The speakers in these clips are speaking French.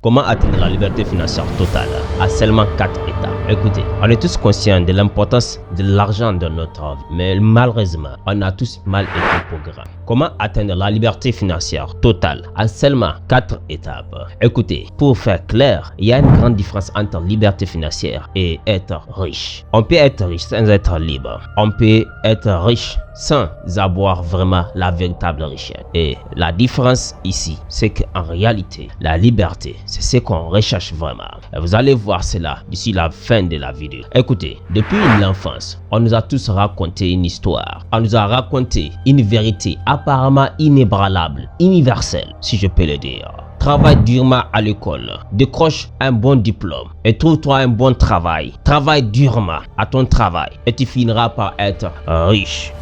Comment atteindre la liberté financière totale à seulement 4 étapes? Écoutez, on est tous conscients de l'importance de l'argent dans notre vie, mais malheureusement, on a tous mal été programmés. Comment atteindre la liberté financière totale en seulement 4 étapes? Écoutez, pour faire clair, il y a une grande différence entre liberté financière et être riche. On peut être riche sans être libre. On peut être riche sans avoir vraiment la véritable richesse. Et la différence ici, c'est qu'en réalité, la liberté, c'est ce qu'on recherche vraiment. Et vous allez voir cela d'ici la fin de la vidéo. Écoutez, depuis l'enfance, on nous a tous raconté une histoire. On nous a raconté une vérité apparemment inébranlable, universelle, si je peux le dire. Travaille durement à l'école, décroche un bon diplôme et trouve-toi un bon travail. Travaille durement à ton travail et tu finiras par être riche.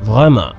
Vraiment.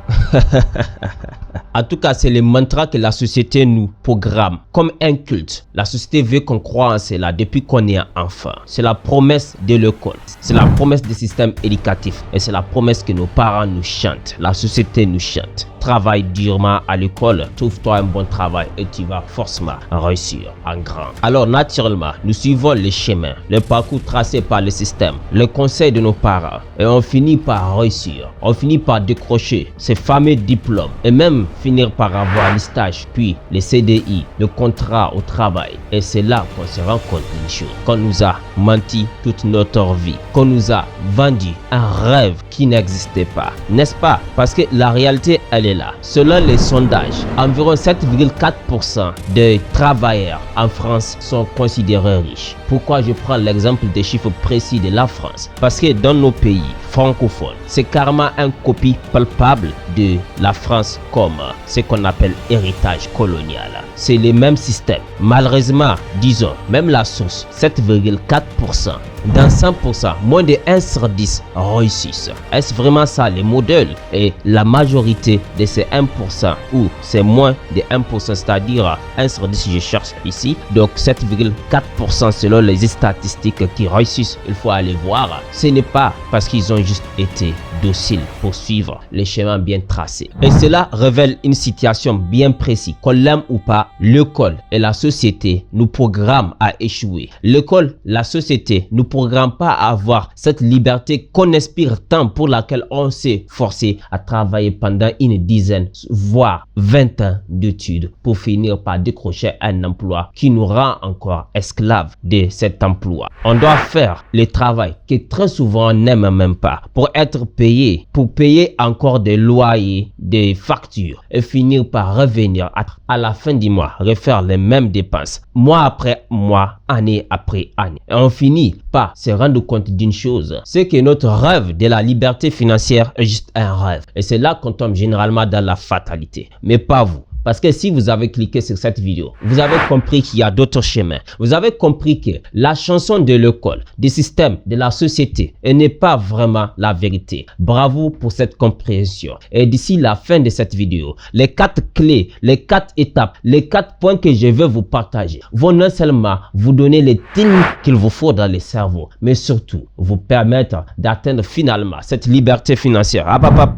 En tout cas, c'est le mantra que la société nous programme comme un culte. La société veut qu'on croie en cela depuis qu'on est enfant. C'est la promesse de l'école. C'est la promesse du système éducatif. Et c'est la promesse que nos parents nous chantent. La société nous chante. Travaille durement à l'école, trouve-toi un bon travail et tu vas forcément réussir en grand. Alors naturellement, nous suivons le chemin, le parcours tracé par le système, le conseil de nos parents et on finit par réussir. On finit par décrocher ces fameux diplômes et même finir par avoir les stages, puis les CDI, le contrat au travail. Et c'est là qu'on se rend compte d'une chose, qu'on nous a menti toute notre vie, qu'on nous a vendu un rêve qui n'existait pas, n'est-ce pas? Parce que la réalité, elle est là. Selon les sondages, environ 7,4% des travailleurs en France sont considérés riches. Pourquoi je prends l'exemple des chiffres précis de la France? Parce que dans nos pays francophones, c'est carrément une copie palpable de la France comme ce qu'on appelle héritage colonial. C'est le même système. Malheureusement, disons, même la source, 7,4%. Dans 100%, moins de 1 sur 10 réussissent. Est-ce vraiment ça le modèle? Et la majorité de ces 1% ou c'est moins de 1%, c'est-à-dire 1 sur 10 je cherche ici. Donc 7,4% selon les statistiques qui réussissent. Il faut aller voir. Ce n'est pas parce qu'ils ont juste été dociles pour suivre les schémas bien tracés. Et cela révèle une situation bien précise. Qu'on l'aime ou pas, l'école et la société nous programment à échouer. L'école, la société nous programme pas à avoir cette liberté qu'on aspire tant, pour laquelle on s'est forcé à travailler pendant une dizaine, voire 20 ans d'études pour finir par décrocher un emploi qui nous rend encore esclaves de cet emploi. On doit faire le travail que très souvent on n'aime même pas pour être payé, pour payer encore des loyers, des factures et finir par revenir à la fin du mois, refaire les mêmes dépenses, mois après mois, année après année. Et on finit par se rendre compte d'une chose, c'est que notre rêve de la liberté financière est juste un rêve. Et c'est là qu'on tombe généralement dans la fatalité. Mais pas vous. Parce que si vous avez cliqué sur cette vidéo, vous avez compris qu'il y a d'autres chemins. Vous avez compris que la chanson de l'école, du système, de la société, n'est pas vraiment la vérité. Bravo pour cette compréhension. Et d'ici la fin de cette vidéo, les 4 clés, les 4 étapes, les 4 points que je veux vous partager vont non seulement vous donner les techniques qu'il vous faut dans le cerveau, mais surtout vous permettre d'atteindre finalement cette liberté financière.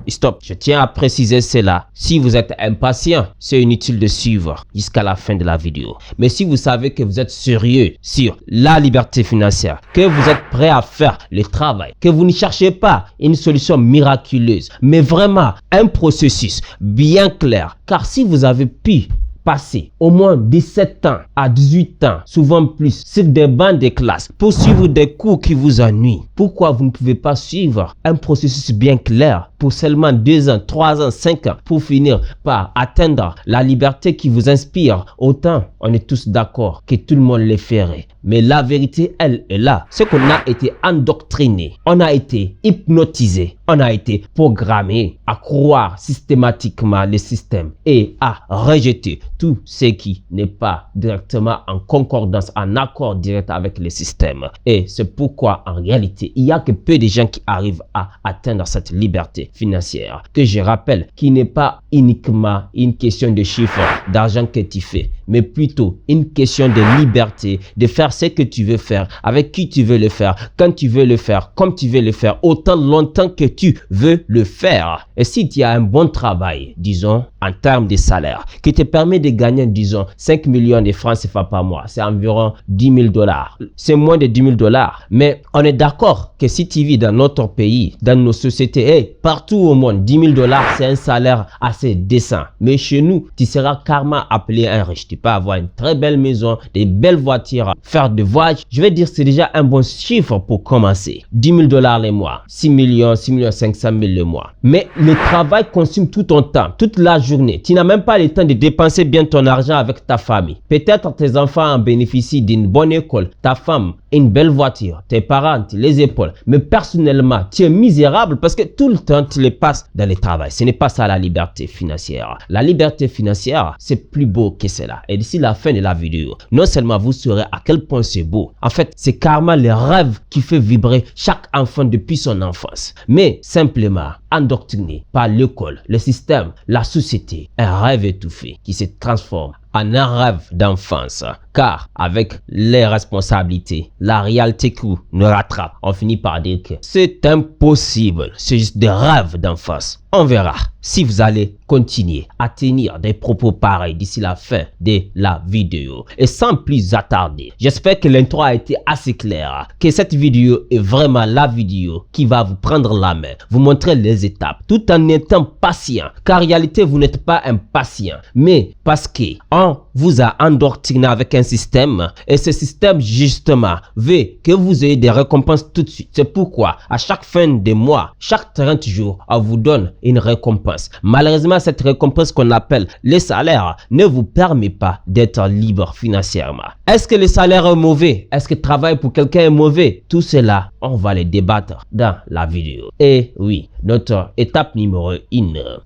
Stop. Je tiens à préciser cela. Si vous êtes impatient, c'est inutile de suivre jusqu'à la fin de la vidéo. Mais si vous savez que vous êtes sérieux sur la liberté financière, que vous êtes prêt à faire le travail, que vous ne cherchez pas une solution miraculeuse, mais vraiment un processus bien clair, car si vous avez pu passer au moins 17 ans à 18 ans, souvent plus, sur des bancs de classe pour suivre des cours qui vous ennuient, pourquoi vous ne pouvez pas suivre un processus bien clair pour seulement 2 ans, 3 ans, 5 ans pour finir par atteindre la liberté qui vous inspire? Autant on est tous d'accord que tout le monde le ferait. Mais la vérité, elle est là. C'est qu'on a été endoctriné, on a été hypnotisé, on a été programmé à croire systématiquement le système et à rejeter tout ce qui n'est pas directement en concordance, en accord direct avec le système. Et c'est pourquoi en réalité, il n'y a que peu de gens qui arrivent à atteindre cette liberté. financière, que je rappelle qui n'est pas uniquement une question de chiffres, d'argent que tu fais, mais plutôt une question de liberté, de faire ce que tu veux faire, avec qui tu veux le faire, quand tu veux le faire, comme tu veux le faire, autant longtemps que tu veux le faire. Et si tu as un bon travail, disons, en termes de salaire, qui te permet de gagner, disons, 5 millions de francs CFA par mois, c'est environ 10 000 $. C'est moins de 10 000 $. Mais on est d'accord que si tu vis dans notre pays, dans nos sociétés, partout au monde, 10 000 $, c'est un salaire assez décent. Mais chez nous, tu seras carrément appelé un riche. Tu peux avoir une très belle maison, des belles voitures, faire des voyages. Je vais dire c'est déjà un bon chiffre pour commencer. 10 000 $ le mois, 6 millions 500 000 le mois. Mais le travail consomme tout ton temps, toute la journée. Tu n'as même pas le temps de dépenser bien ton argent avec ta famille. Peut-être tes enfants en bénéficient d'une bonne école, ta femme, une belle voiture, tes parents, les épaules. Mais personnellement, tu es misérable parce que tout le temps, tu les passes dans le travail. Ce n'est pas ça la liberté financière. La liberté financière, c'est plus beau que cela. Et d'ici la fin de la vidéo, non seulement vous saurez à quel point c'est beau, en fait, c'est carrément le rêve qui fait vibrer chaque enfant depuis son enfance. Mais simplement, endoctriné par l'école, le système, la société, un rêve étouffé qui se transforme en un rêve d'enfance. Car avec les responsabilités, la réalité qui nous rattrape, on finit par dire que c'est impossible. C'est juste des rêves d'enfance. On verra si vous allez continuer à tenir des propos pareils d'ici la fin de la vidéo. Et sans plus attarder, j'espère que l'intro a été assez clair, que cette vidéo est vraiment la vidéo qui va vous prendre la main, vous montrer les étapes, tout en étant patient. Car en réalité, vous n'êtes pas impatient, mais parce que on vous a endoctriné avec un système, et ce système justement veut que vous ayez des récompenses tout de suite. C'est pourquoi à chaque fin de mois, chaque 30 jours, on vous donne une récompense. Malheureusement, cette récompense qu'on appelle le salaire ne vous permet pas d'être libre financièrement. Est-ce que le salaire est mauvais? Est-ce que travailler pour quelqu'un est mauvais? Tout cela, on va les débattre dans la vidéo. Et oui, notre étape numéro 1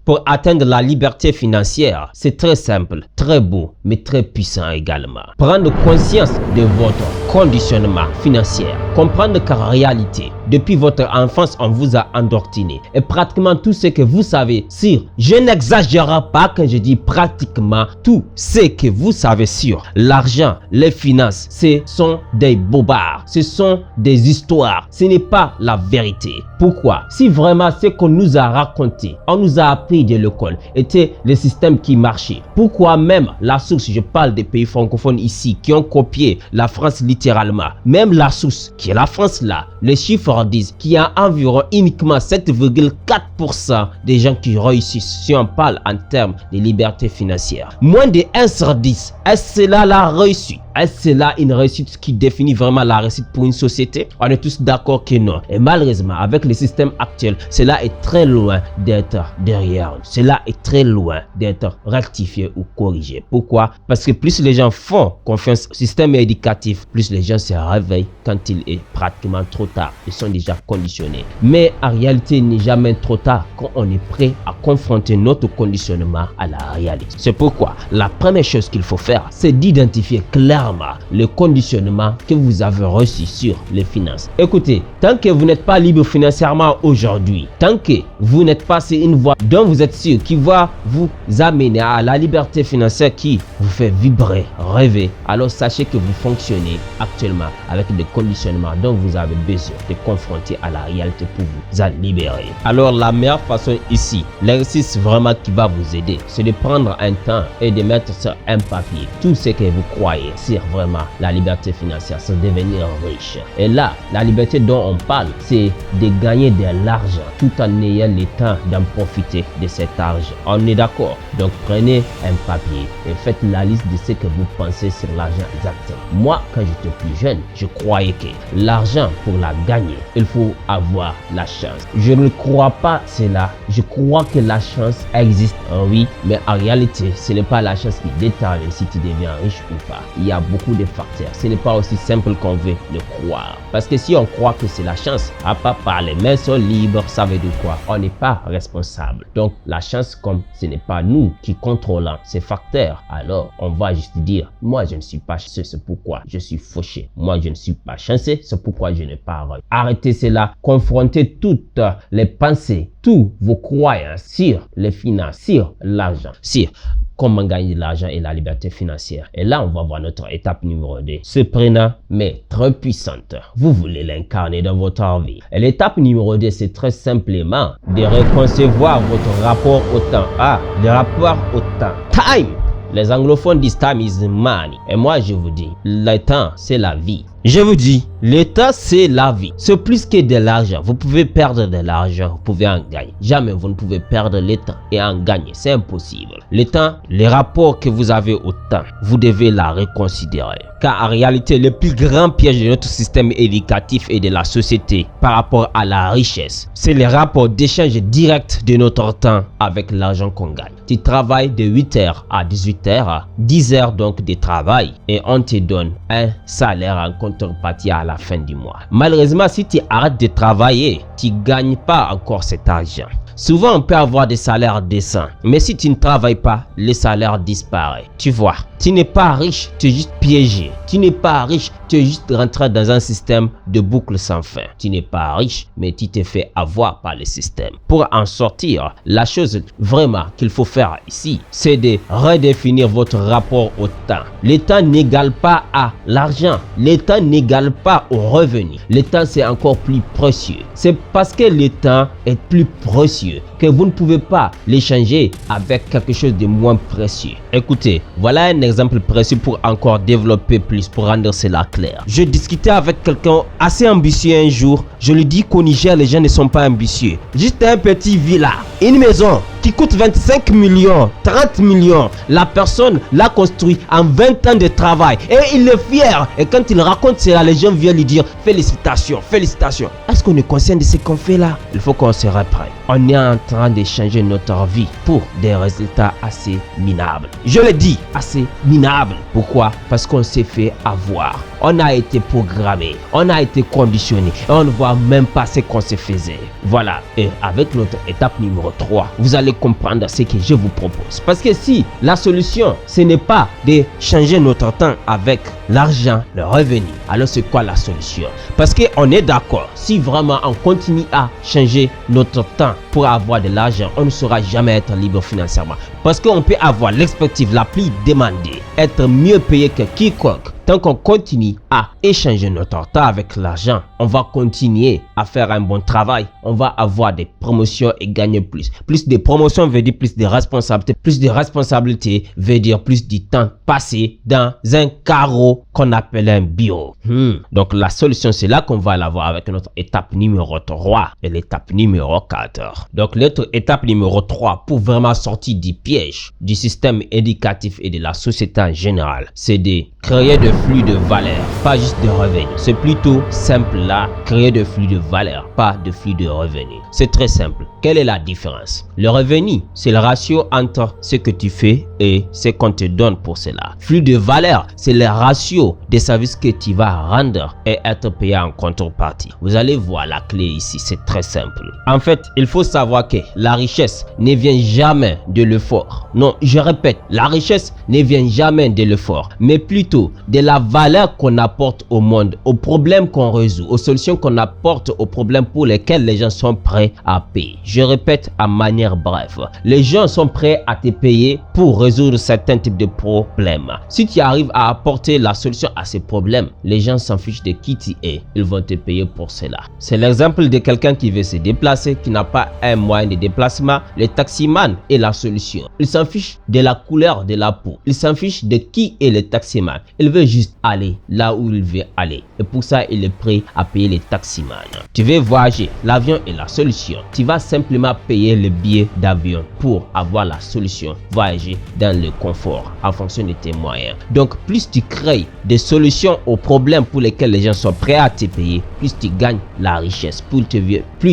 pour atteindre la liberté financière, c'est très simple, très beau, mais très puissant également. Prendre conscience de votre conditionnement financier. Comprendre qu'en réalité, depuis votre enfance, on vous a endoctriné. Et pratiquement tout ce que vous savez sur, je n'exagère pas quand je dis pratiquement tout ce que vous savez sur l'argent, les finances, ce sont des bobards, ce sont des histoires, ce n'est pas la vérité. Pourquoi? Si vraiment ce qu'on nous a raconté, on nous a appris de l'école, était le système qui marchait, pourquoi même la source, je parle des pays francophones ici, qui ont copié la France littéralement, même la source, qui est la France là, les chiffres disent qu'il y a environ uniquement 7,4% des gens qui réussissent, si on parle en termes de liberté financière. Moins de 1 sur 10, est-ce là la réussite? Est-ce là une réussite qui définit vraiment la réussite pour une société? On est tous d'accord que non. Et malheureusement, avec le système actuel, cela est très loin d'être derrière nous. Cela est très loin d'être rectifié ou corrigé. Pourquoi? Parce que plus les gens font confiance au système éducatif, plus les gens se réveillent quand il est pratiquement trop tard. Ils sont déjà conditionnés. Mais en réalité, il n'est jamais trop tard quand on est prêt à confronter notre conditionnement à la réalité. C'est pourquoi la première chose qu'il faut faire, c'est d'identifier clairement le conditionnement que vous avez reçu sur les finances. Écoutez, tant que vous n'êtes pas libre financièrement aujourd'hui, tant que vous n'êtes pas sur une voie dont vous êtes sûr qui va vous amener à la liberté financière qui vous fait vibrer, rêver, alors sachez que vous fonctionnez actuellement avec des conditionnements dont vous avez besoin de confronter à la réalité pour vous en libérer. Alors la meilleure façon ici, l'exercice vraiment qui va vous aider, c'est de prendre un temps et de mettre sur un papier tout ce que vous croyez sur vraiment la liberté financière, c'est devenir riche. Et là, la liberté dont on parle, c'est de gagner de l'argent tout en ayant le temps d'en profiter de cet argent. On est d'accord? Donc prenez un papier et faites la liste de ce que vous pensez sur l'argent exactement. Moi, quand j'étais plus jeune, je croyais que l'argent, pour la gagner, il faut avoir la chance. Je ne crois pas cela. Je crois que la chance existe, oui, mais en réalité, ce n'est pas la chance qui détermine si tu deviens riche ou pas. Il y a a beaucoup de facteurs. Ce n'est pas aussi simple qu'on veut le croire. Parce que si on croit que c'est la chance, à part par les mains sont libres, ça veut dire quoi? On n'est pas responsable. Donc la chance, comme ce n'est pas nous qui contrôlons ces facteurs, alors on va juste dire, moi je ne suis pas chanceux, c'est pourquoi je suis fauché. Moi je ne suis pas chanceux, c'est pourquoi je n'ai pas réussi. Arrêtez cela, confrontez toutes les pensées, tous vos croyances sur les finances, sur l'argent, sur comment gagner de l'argent et la liberté financière. Et là, on va voir notre étape numéro 2. Surprenant, mais très puissante. Vous voulez l'incarner dans votre vie. Et l'étape numéro 2, c'est très simplement de reconcevoir votre rapport au temps. Le rapport au temps. Time! Les anglophones disent time is money. Et moi, je vous dis, le temps, c'est la vie. Je vous dis, le temps, c'est la vie. C'est plus que de l'argent. Vous pouvez perdre de l'argent, vous pouvez en gagner. Jamais vous ne pouvez perdre le temps et en gagner. C'est impossible. Le temps, les rapports que vous avez au temps, vous devez la reconsidérer. Car en réalité, le plus grand piège de notre système éducatif et de la société par rapport à la richesse, c'est les rapports d'échange direct de notre temps avec l'argent qu'on gagne. Tu travailles de 8h à 18h, 10 heures donc de travail et on te donne un salaire en contrepartie à la fin du mois. Malheureusement, si tu arrêtes de travailler, tu ne gagnes pas encore cet argent. Souvent, on peut avoir des salaires décents, mais si tu ne travailles pas, le salaire disparaît. Tu vois, tu n'es pas riche, tu es juste piégé. Tu n'es pas riche, tu es juste rentré dans un système de boucle sans fin. Tu n'es pas riche, mais tu t'es fait avoir par le système. Pour en sortir, la chose vraiment qu'il faut faire ici, c'est de redéfinir votre rapport au temps. Le temps n'égale pas à l'argent. Le temps n'égale pas au revenu. Le temps, c'est encore plus précieux. C'est parce que le temps est plus précieux que vous ne pouvez pas l'échanger avec quelque chose de moins précieux. Écoutez, voilà un exemple précis pour encore développer plus, pour rendre cela clair. Je discutais avec quelqu'un assez ambitieux un jour. Je lui dis qu'au Niger, les gens ne sont pas ambitieux. Juste un petit villa, une maison qui coûte 25 millions, 30 millions. La personne l'a construit en 20 ans de travail et il est fier. Et quand il raconte cela, les gens viennent lui dire félicitations, félicitations. Est-ce qu'on est conscient de ce qu'on fait là? Il faut qu'on se reprenne. On est en train de changer notre vie pour des résultats assez minables. Je le dis, assez minables. Pourquoi? Parce qu'on s'est fait avoir. On a été programmé, on a été conditionné et on ne voit même pas ce qu'on se faisait. Voilà. Et avec notre étape numéro 3, vous allez comprendre ce que je vous propose. Parce que si la solution, ce n'est pas de changer notre temps avec l'argent, le revenu, alors c'est quoi la solution? Parce qu'on est d'accord, si vraiment on continue à changer notre temps pour avoir de l'argent, on ne saura jamais être libre financièrement. Parce qu'on peut avoir l'expertise la plus demandée, être mieux payé que quiconque. Tant qu'on continue à échanger notre temps avec l'argent, on va continuer à faire un bon travail. On va avoir des promotions et gagner plus. Plus de promotions veut dire plus de responsabilités. Plus de responsabilités veut dire plus de temps passé dans un carreau qu'on appelle un bureau. Donc la solution, c'est là qu'on va l'avoir avec notre étape numéro 3 et l'étape numéro 4. Donc notre étape numéro 3 pour vraiment sortir du piège du système éducatif et de la société en général, c'est de créer de flux de valeur, pas juste de revenus. C'est plutôt simple là, créer de flux de valeur, pas de flux de revenus. C'est très simple. Quelle est la différence? Le revenu, c'est le ratio entre ce que tu fais et ce qu'on te donne pour cela. Flux de valeur, c'est le ratio des services que tu vas rendre et être payé en contrepartie. Vous allez voir la clé ici, c'est très simple. En fait, il faut savoir que la richesse ne vient jamais de l'effort. Non, je répète, la richesse ne vient jamais de l'effort, mais plutôt de la valeur qu'on apporte au monde, aux problèmes qu'on résout, aux solutions qu'on apporte aux problèmes pour lesquels les gens sont prêts à payer. Je répète en manière brève, les gens sont prêts à te payer pour résoudre certains types de problèmes. Si tu arrives à apporter la solution à ces problèmes, les gens s'en fichent de qui tu es, ils vont te payer pour cela. C'est l'exemple de quelqu'un qui veut se déplacer, qui n'a pas un moyen de déplacement. Le taximan est la solution. Il s'en fiche de la couleur de la peau, il s'en fiche de qui est le taximan. Il veut juste aller là où il veut aller. Et pour ça, il est prêt à payer les taximans. Tu veux voyager, l'avion est la solution. Tu vas simplement payer le billet d'avion pour avoir la solution. Voyager dans le confort en fonction de tes moyens. Donc, plus tu crées des solutions aux problèmes pour lesquels les gens sont prêts à te payer, plus tu gagnes la richesse. Plus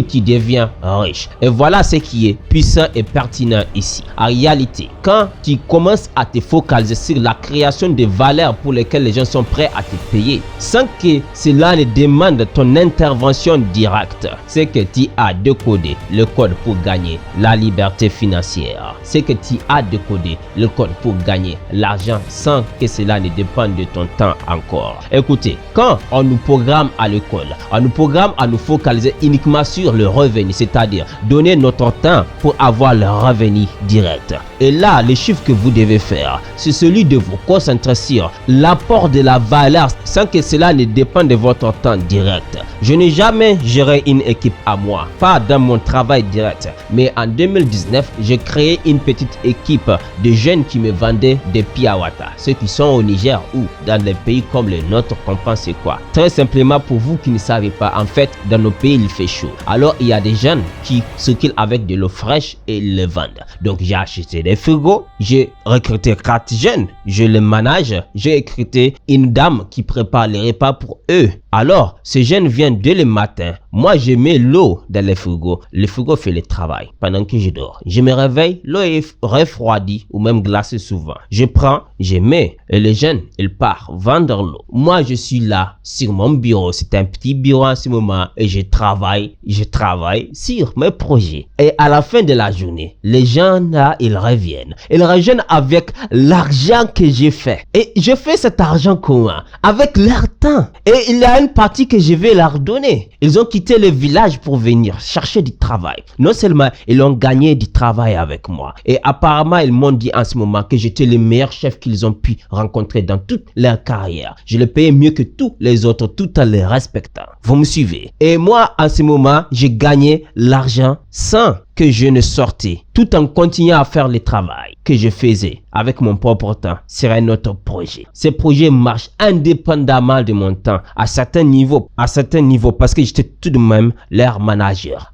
tu deviens riche. Et voilà ce qui est puissant et pertinent ici. En réalité, quand tu commences à te focaliser sur la création de valeur pour lesquels les gens sont prêts à te payer sans que cela ne demande ton intervention directe. C'est que tu as décodé le code pour gagner la liberté financière. C'est que tu as décodé le code pour gagner l'argent sans que cela ne dépende de ton temps encore. Écoutez, quand on nous programme à l'école, on nous programme à nous focaliser uniquement sur le revenu, c'est-à-dire donner notre temps pour avoir le revenu direct. Et là, le chiffre que vous devez faire, c'est celui de vous concentrer sur l'apport de la valeur sans que cela ne dépende de votre temps direct. Je n'ai jamais géré une équipe à moi, pas dans mon travail direct, mais en 2019, j'ai créé une petite équipe de jeunes qui me vendaient des piawata. Ceux qui sont au Niger ou dans des pays comme le nôtre comprennent c'est quoi. Très simplement, pour vous qui ne savez pas, en fait, dans nos pays, il fait chaud. Alors, il y a des jeunes qui circulent avec de l'eau fraîche et ils le vendent. Donc, j'ai acheté des frigos, j'ai recruté 4 jeunes, je les manage, j'ai recruté une dame qui prépare les repas pour eux. Alors, ces jeunes viennent dès le matin. Moi, je mets l'eau dans le frigo. Le frigo fait le travail pendant que je dors. Je me réveille, l'eau est refroidie ou même glacée souvent. Je prends, je mets et les jeunes, ils partent vendre l'eau. Moi, je suis là sur mon bureau. C'est un petit bureau en ce moment et je travaille sur mes projets. Et à la fin de la journée, les gens là, ils reviennent. Ils reviennent avec l'argent que j'ai fait. Et je fais cet argent comment? Avec leur temps. Et il y a une partie que je vais leur donner. Ils ont quitté le village pour venir chercher du travail. Non seulement ils ont gagné du travail avec moi, et apparemment ils m'ont dit en ce moment que j'étais le meilleur chef qu'ils ont pu rencontrer dans toute leur carrière. Je les payais mieux que tous les autres tout en les respectant. Vous me suivez? Et moi en ce moment, j'ai gagné l'argent sans que je ne sortais, tout en continuant à faire le travail que je faisais avec mon propre temps sur un autre projet. Ce projet marche indépendamment de mon temps à certains niveaux, parce que j'étais tout de même leur manager.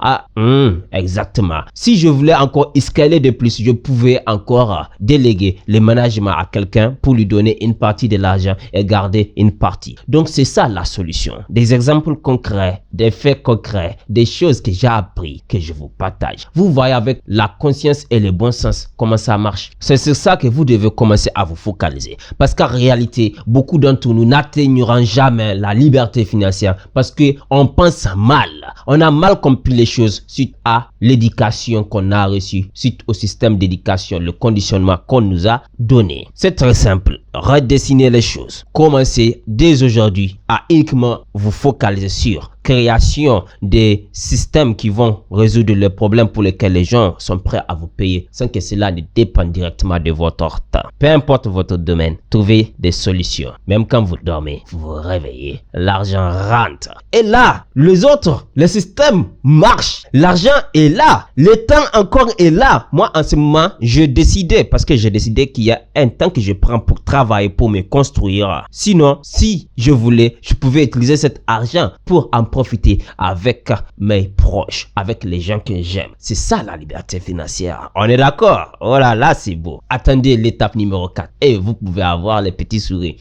Exactement. Si je voulais encore escaler de plus, je pouvais encore déléguer le management à quelqu'un pour lui donner une partie de l'argent et garder une partie. Donc c'est ça la solution. Des exemples concrets, des faits concrets, des choses que j'ai appris, que je vous partage. Vous voyez avec la conscience et le bon sens comment ça marche. C'est sur ça que vous devez commencer à vous focaliser. Parce qu'en réalité, beaucoup d'entre nous n'atteigneront jamais la liberté financière parce qu'on pense mal. On a mal compris les choses suite à l'éducation qu'on a reçue, suite au système d'éducation, le conditionnement qu'on nous a donné. C'est très simple. Redessiner les choses. Commencez dès aujourd'hui à uniquement vous focaliser sur création des systèmes qui vont résoudre les problèmes pour lesquels les gens sont prêts à vous payer sans que cela ne dépende directement de votre temps. Peu importe votre domaine, trouvez des solutions. Même quand vous dormez, vous vous réveillez, l'argent rentre. Et là, les autres, le système marche. L'argent est là. Le temps encore est là. Moi, en ce moment, j'ai décidé qu'il y a un temps que je prends pour travailler, pour me construire. Sinon, si je voulais, je pouvais utiliser cet argent pour en profiter avec mes proches, avec les gens que j'aime. C'est ça la liberté financière. On est d'accord? Oh là là, c'est beau. Attendez l'étape numéro 4 et vous pouvez avoir les petits sourires.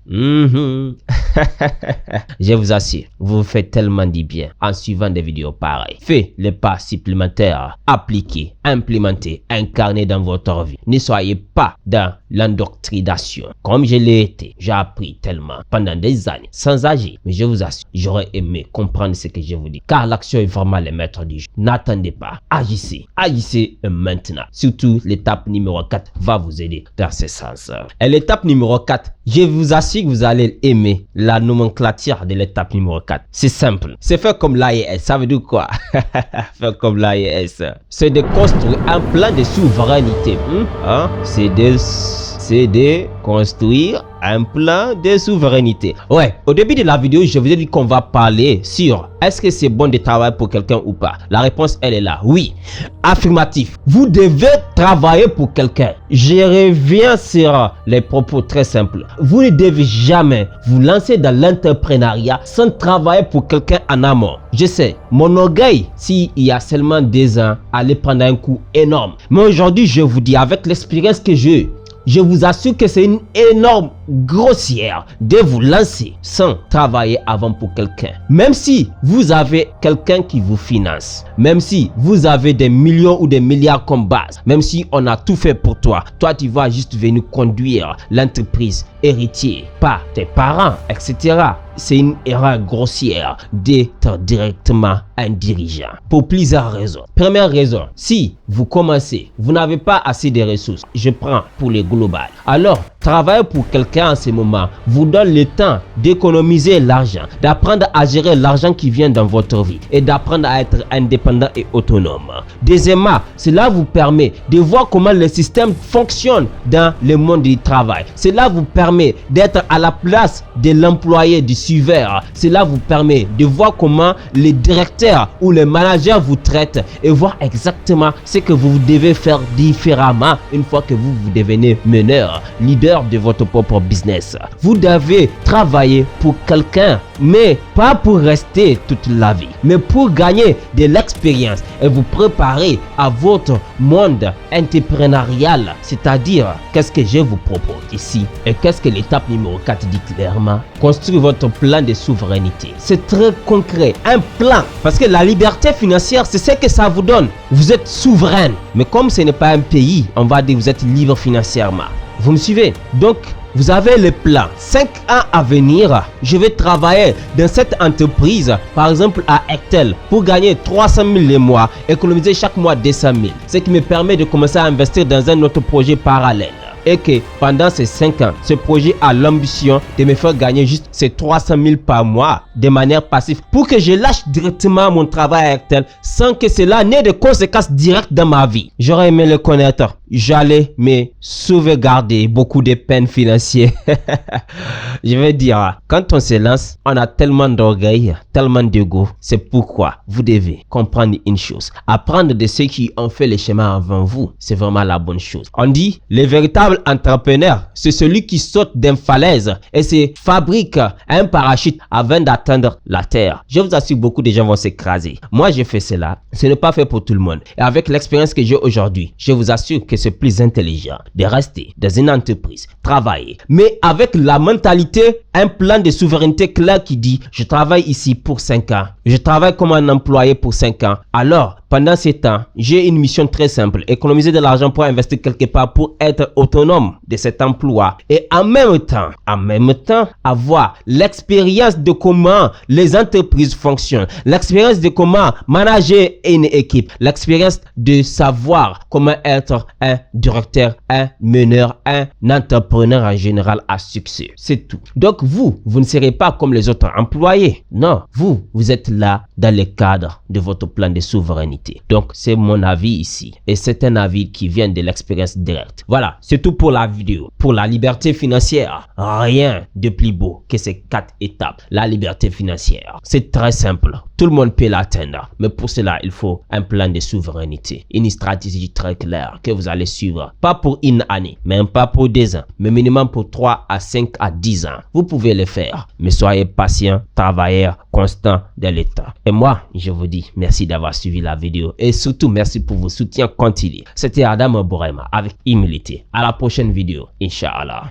Je vous assure, vous vous faites tellement du bien en suivant des vidéos pareilles. Faites les pas supplémentaires, appliquez, implémentez, incarnez dans votre vie. Ne soyez pas dans l'endoctrination. Comme je l'ai été, j'ai appris tellement pendant des années sans agir. Mais je vous assure, j'aurais aimé comprendre ce que je vous dis. Car l'action est vraiment le maître du jeu. N'attendez pas. Agissez. Agissez maintenant. Surtout, l'étape numéro 4 va vous aider dans ce sens. Et l'étape numéro 4, je vous assure que vous allez aimer la nomenclature de l'étape numéro 4. C'est simple. C'est faire comme l'AES. Ça veut dire quoi? Faire comme l'AES. C'est de construire un plan de souveraineté. C'est de construire un plan de souveraineté. Ouais, au début de la vidéo, je vous ai dit qu'on va parler sur est-ce que c'est bon de travailler pour quelqu'un ou pas. La réponse, elle est là. Oui, affirmatif. Vous devez travailler pour quelqu'un. Je reviens sur les propos très simples. Vous ne devez jamais vous lancer dans l'entrepreneuriat sans travailler pour quelqu'un en amont. Je sais, mon orgueil, s'il y a seulement 2 ans, allait prendre un coup énorme. Mais aujourd'hui, je vous dis, avec l'expérience que j'ai, je vous assure que c'est une énorme grossière de vous lancer sans travailler avant pour quelqu'un. Même si vous avez quelqu'un qui vous finance, même si vous avez des millions ou des milliards comme base, même si on a tout fait pour toi, toi tu vas juste venir conduire l'entreprise héritier, pas tes parents, etc. C'est une erreur grossière d'être directement un dirigeant pour plusieurs raisons. Première raison, si vous commencez, vous n'avez pas assez de ressources, je prends pour les globales. Alors, travailler pour quelqu'un en ce moment vous donne le temps d'économiser l'argent, d'apprendre à gérer l'argent qui vient dans votre vie et d'apprendre à être indépendant et autonome. Deuxièmement, cela vous permet de voir comment le système fonctionne dans le monde du travail. Cela vous permet d'être à la place de l'employé, du suiveur. Cela vous permet de voir comment les directeurs ou les managers vous traitent et voir exactement ce que vous devez faire différemment une fois que vous devenez meneur, leader de votre propre business. Vous devez travailler pour quelqu'un, mais pas pour rester toute la vie, mais pour gagner de l'expérience et vous préparer à votre monde entrepreneurial. C'est-à-dire, qu'est-ce que je vous propose ici et qu'est-ce que l'étape numéro 4 dit clairement? Construire votre plan de souveraineté. C'est très concret, un plan, parce que la liberté financière, c'est ce que ça vous donne. Vous êtes souverain, mais comme ce n'est pas un pays, on va dire que vous êtes libre financièrement. Vous me suivez? Donc, vous avez le plan. 5 ans à venir, je vais travailler dans cette entreprise, par exemple à Ectel, pour gagner 300 000 le mois, économiser chaque mois 200 000, ce qui me permet de commencer à investir dans un autre projet parallèle. Et que pendant ces 5 ans, ce projet a l'ambition de me faire gagner juste ces 300 000 par mois de manière passive pour que je lâche directement mon travail à Ectel sans que cela n'ait de conséquences directes dans ma vie. J'aurais aimé le connaître. J'allais me sauvegarder beaucoup de peines financières. Je vais dire, quand on se lance, on a tellement d'orgueil, tellement d'ego. C'est pourquoi vous devez comprendre une chose. Apprendre de ceux qui ont fait le chemin avant vous, c'est vraiment la bonne chose. On dit, le véritable entrepreneur, c'est celui qui saute d'une falaise et se fabrique un parachute avant d'atteindre la terre. Je vous assure, beaucoup de gens vont s'écraser. Moi, j'ai fait cela. Ce n'est pas fait pour tout le monde. Et avec l'expérience que j'ai aujourd'hui, je vous assure que c'est plus intelligent de rester dans une entreprise, travailler, mais avec la mentalité, un plan de souveraineté clair qui dit je travaille ici pour 5 ans, je travaille comme un employé pour 5 ans. Alors, pendant ces temps, j'ai une mission très simple, économiser de l'argent pour investir quelque part pour être autonome de cet emploi et en même temps, avoir l'expérience de comment les entreprises fonctionnent, l'expérience de comment manager une équipe, l'expérience de savoir comment être un directeur, un meneur, un entrepreneur en général à succès. C'est tout. Donc vous ne serez pas comme les autres employés. Non, vous êtes là dans le cadre de votre plan de souveraineté. Donc, c'est mon avis ici. Et c'est un avis qui vient de l'expérience directe. Voilà, c'est tout pour la vidéo. Pour la liberté financière, rien de plus beau que ces 4 étapes. La liberté financière, c'est très simple. Tout le monde peut l'atteindre. Mais pour cela, il faut un plan de souveraineté. Une stratégie très claire que vous allez suivre. Pas pour une année, même pas pour 2 ans. Mais minimum pour 3 à 5 à 10 ans. Vous pouvez le faire. Mais soyez patient, travailleur, constant dans l'état. Et moi, je vous dis merci d'avoir suivi la vidéo. Et surtout, merci pour vos soutiens continus. C'était Adam Borema avec humilité. À la prochaine vidéo, Inch'Allah.